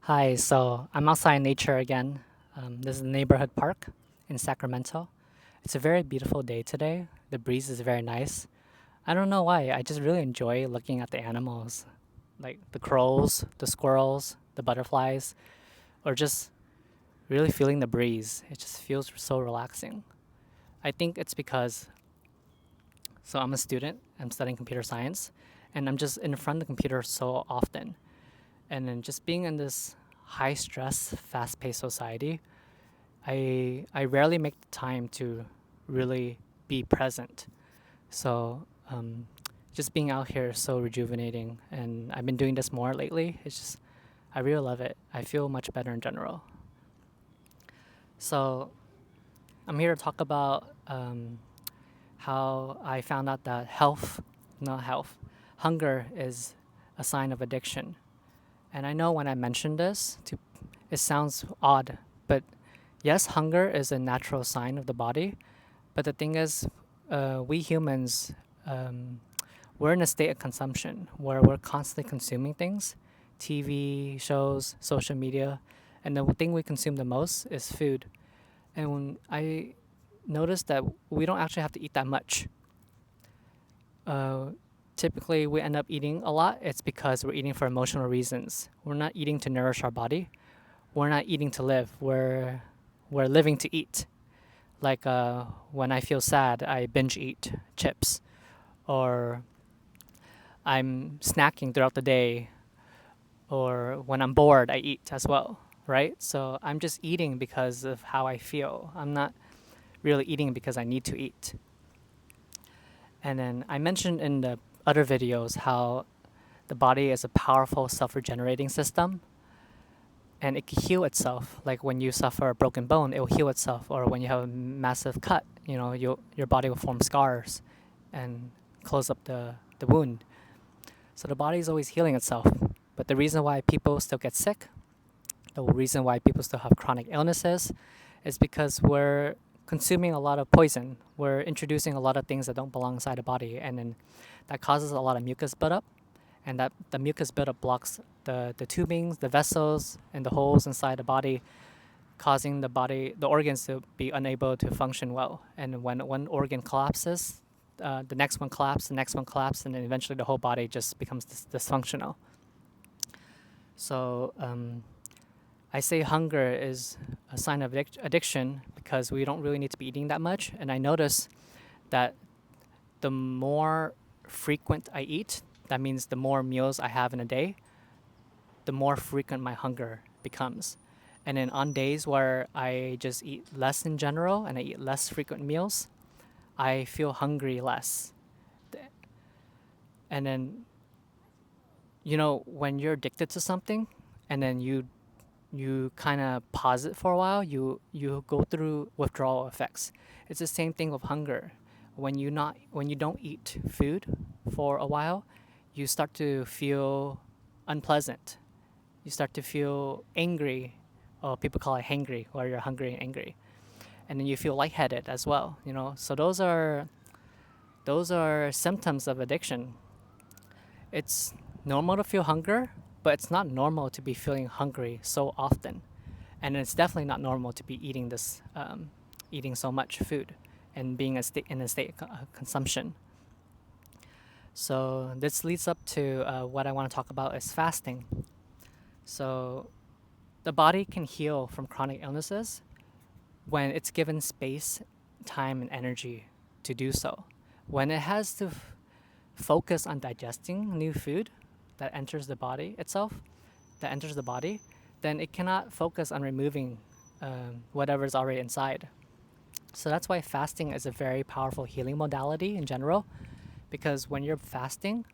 Hi, so I'm outside in nature again. This is the neighborhood park in Sacramento. It's a very beautiful day today. The breeze is very nice. I don't know why, I just really enjoy looking at the animals, like the crows, the squirrels, the butterflies, or just really feeling the breeze. It just feels so relaxing. I think it's because, so I'm a student, I'm studying computer science, and I'm just in front of the computer so often. And then just being in this high stress, fast paced society, I rarely make the time to really be present. So just being out here is so rejuvenating, and I've been doing this more lately. It's just I really love it. I feel much better in general. So I'm here to talk about how I found out that not health, hunger is a sign of addiction. And I know when I mention this, it sounds odd, but yes, hunger is a natural sign of the body. But the thing is, we humans, um, we're in a state of consumption where we're constantly consuming things, TV, shows, social media, and the thing we consume the most is food. And when I noticed that we don't actually have to eat that much. Uh, Typically, we end up eating a lot. It's because we're eating for emotional reasons. We're not eating to nourish our body. We're not eating to live. We're living to eat. Like when I feel sad, I binge eat chips, or I'm snacking throughout the day, or when I'm bored, I eat as well, right? So I'm just eating because of how I feel. I'm not really eating because I need to eat. And then I mentioned in the other videos how the body is a powerful self regenerating system, and it can heal itself. Like when you suffer a broken bone, it will heal itself. Or when you have a massive cut, your body will form scars and close up the wound. So the body is always healing itself. But the reason why people still get sick, the reason why people still have chronic illnesses, is because we're consuming a lot of poison. We're introducing a lot of things that don't belong inside the body, and then that causes a lot of mucus buildup, and that the mucus buildup blocks the tubings, the vessels, and the holes inside the body, causing the organs to be unable to function well. And when one organ collapses, the next one collapses, the next one collapses, and then eventually the whole body just becomes dysfunctional. So I say hunger is a sign of addiction because we don't really need to be eating that much. And I notice that the more frequent I eat, that means the more meals I have in a day, the more frequent my hunger becomes. And then on days where I just eat less in general and I eat less frequent meals, I feel hungry less. And then, when you're addicted to something and then you kind of pause it for a while, you go through withdrawal effects. It's the same thing with hunger. When you don't eat food for a while, you start to feel unpleasant. You start to feel angry, or people call it hangry, where you're hungry and angry, and then you feel lightheaded as well. So those are symptoms of addiction. It's normal to feel hunger, but it's not normal to be feeling hungry so often, and it's definitely not normal to be eating so much food and being in a state of consumption. So this leads up to what I want to talk about is fasting. So the body can heal from chronic illnesses when it's given space, time, and energy to do so. When it has to focus on digesting new food that enters the body itself, that enters the body, then it cannot focus on removing whatever's already inside. So that's why fasting is a very powerful healing modality in general, because when you're fasting,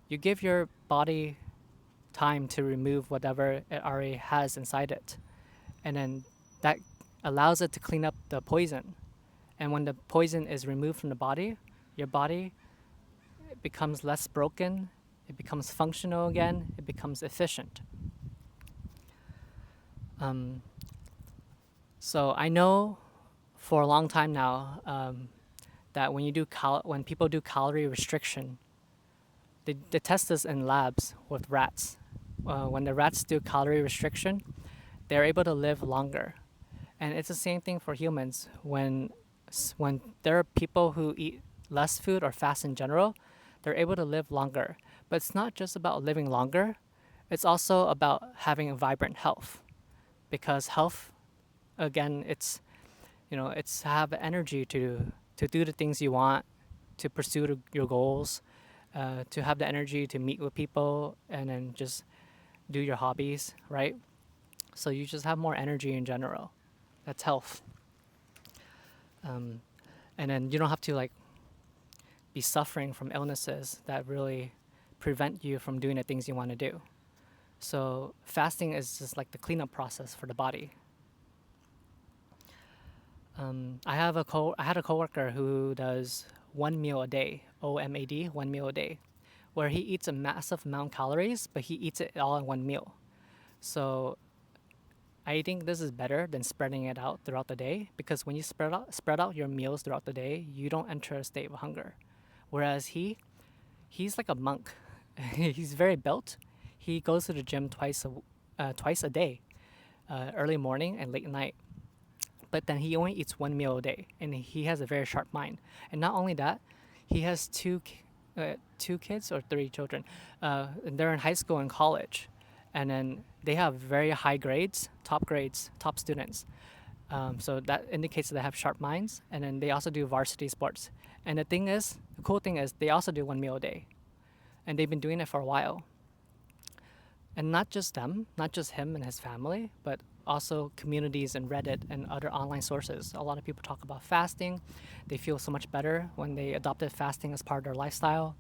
you give your body time to remove whatever it already has inside it. And then that allows it to clean up the poison. And when the poison is removed from the body, your body becomes less broken, it becomes functional again, it becomes efficient. Um, so I know for a long time now that when people do calorie restriction, they test this in labs with rats, when the rats do calorie restriction, they're able to live longer. And it's the same thing for humans. When there are people who eat less food or fast in general, they're able to live longer. But it's not just about living longer, it's also about having a vibrant health. Because health, again, it's have energy to do the things you want, to pursue your goals, to have the energy to meet with people and then just do your hobbies, right? So you just have more energy in general. That's health. Um, and then you don't have to like be suffering from illnesses that really prevent you from doing the things you want to do. So fasting is just like the cleanup process for the body. I had a coworker who does 1 meal a day, OMAD, 1 meal a day, where he eats a massive amount of calories, but he eats it all in 1 meal. So I think this is better than spreading it out throughout the day, because when you spread out your meals throughout the day, you don't enter a state of hunger. Whereas he's like a monk. He's very built. He goes to the gym twice a day, early morning and late night. But then he only eats 1 meal a day, and he has a very sharp mind. And not only that, he has two kids or three children. And they're in high school and college, and then they have very high grades, top students. So that indicates that they have sharp minds, and then they also do varsity sports. And the cool thing is, they also do 1 meal a day, and they've been doing it for a while. And not just them, not just him and his family, but also communities and Reddit and other online sources. A lot of people talk about fasting. They feel so much better when they adopted fasting as part of their lifestyle.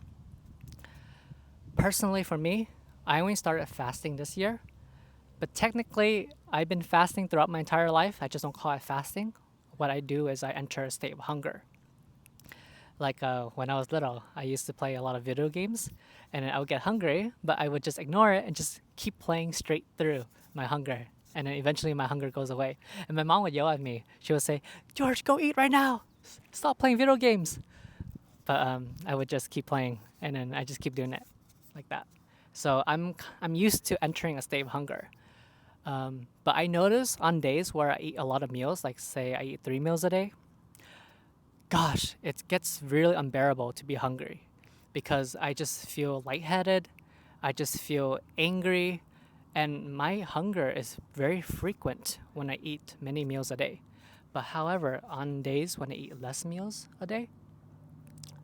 Personally, for me, I only started fasting this year, but technically, I've been fasting throughout my entire life. I just don't call it fasting. What I do is I enter a state of hunger. Like when I was little, I used to play a lot of video games, and then I would get hungry, but I would just ignore it and just keep playing straight through my hunger. And then eventually my hunger goes away. And my mom would yell at me. She would say, "George, go eat right now. Stop playing video games." But I would just keep playing, and then I just keep doing it like that. So I'm used to entering a state of hunger. But I notice on days where I eat a lot of meals, like say I eat 3 meals a day, gosh, it gets really unbearable to be hungry, because I just feel lightheaded, I just feel angry, and my hunger is very frequent when I eat many meals a day. But however, on days when I eat less meals a day,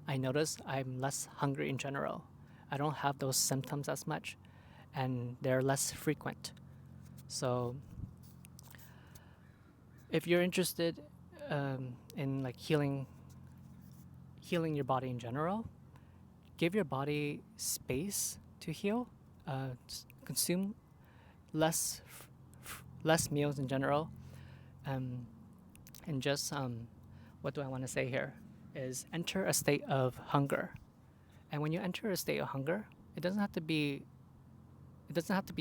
I notice I'm less hungry in general. I don't have those symptoms as much, and they're less frequent. So if you're interested in like healing your body in general, give your body space to heal. Consume less less meals in general, um, and just what do I want to say here is enter a state of hunger. And when you enter a state of hunger, it doesn't have to be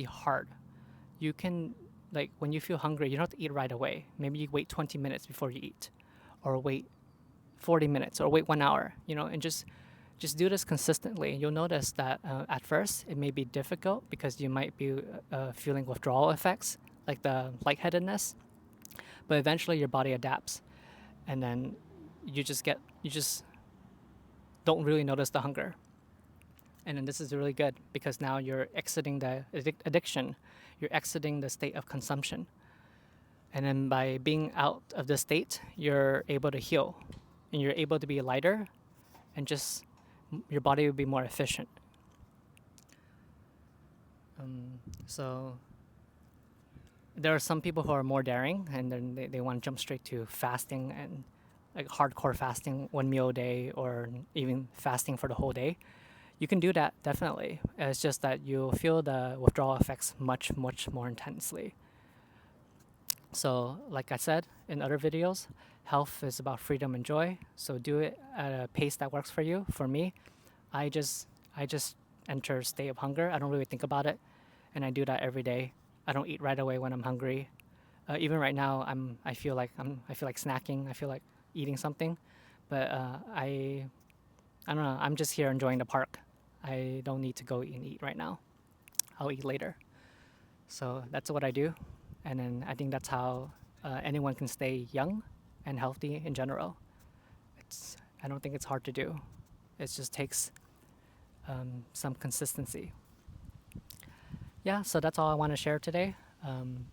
hard. You can, like, when you feel hungry, you don't have to eat right away. Maybe you wait 20 minutes before you eat, or wait 40 minutes, or wait 1 hour, and just do this consistently. You'll notice that at first it may be difficult, because you might be feeling withdrawal effects, like the lightheadedness, but eventually your body adapts, and then you just don't really notice the hunger. And then this is really good, because now you're exiting the addiction, you're exiting the state of consumption. And then by being out of the state, you're able to heal, and you're able to be lighter, and just your body will be more efficient. So there are some people who are more daring, and then they want to jump straight to fasting, and like hardcore fasting, 1 meal a day, or even fasting for the whole day. You can do that, definitely. It's just that you'll feel the withdrawal effects much, much more intensely. So, like I said in other videos, health is about freedom and joy. So do it at a pace that works for you. For me, I just enter a state of hunger. I don't really think about it, and I do that every day. I don't eat right away when I'm hungry. Even right now, I feel like snacking. I feel like eating something, but I don't know. I'm just here enjoying the park. I don't need to go and eat right now. I'll eat later. So that's what I do. And then I think that's how anyone can stay young and healthy in general. I don't think it's hard to do. It just takes some consistency. Yeah, so that's all I want to share today. Um,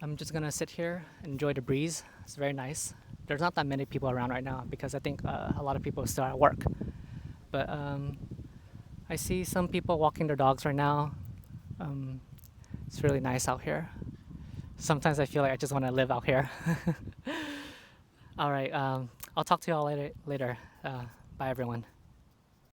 I'm just gonna sit here and enjoy the breeze. It's very nice. There's not that many people around right now because I think a lot of people are still at work. But I see some people walking their dogs right now. Um, it's really nice out here. Sometimes I feel like I just want to live out here. All right, I'll talk to you all later. Bye, everyone.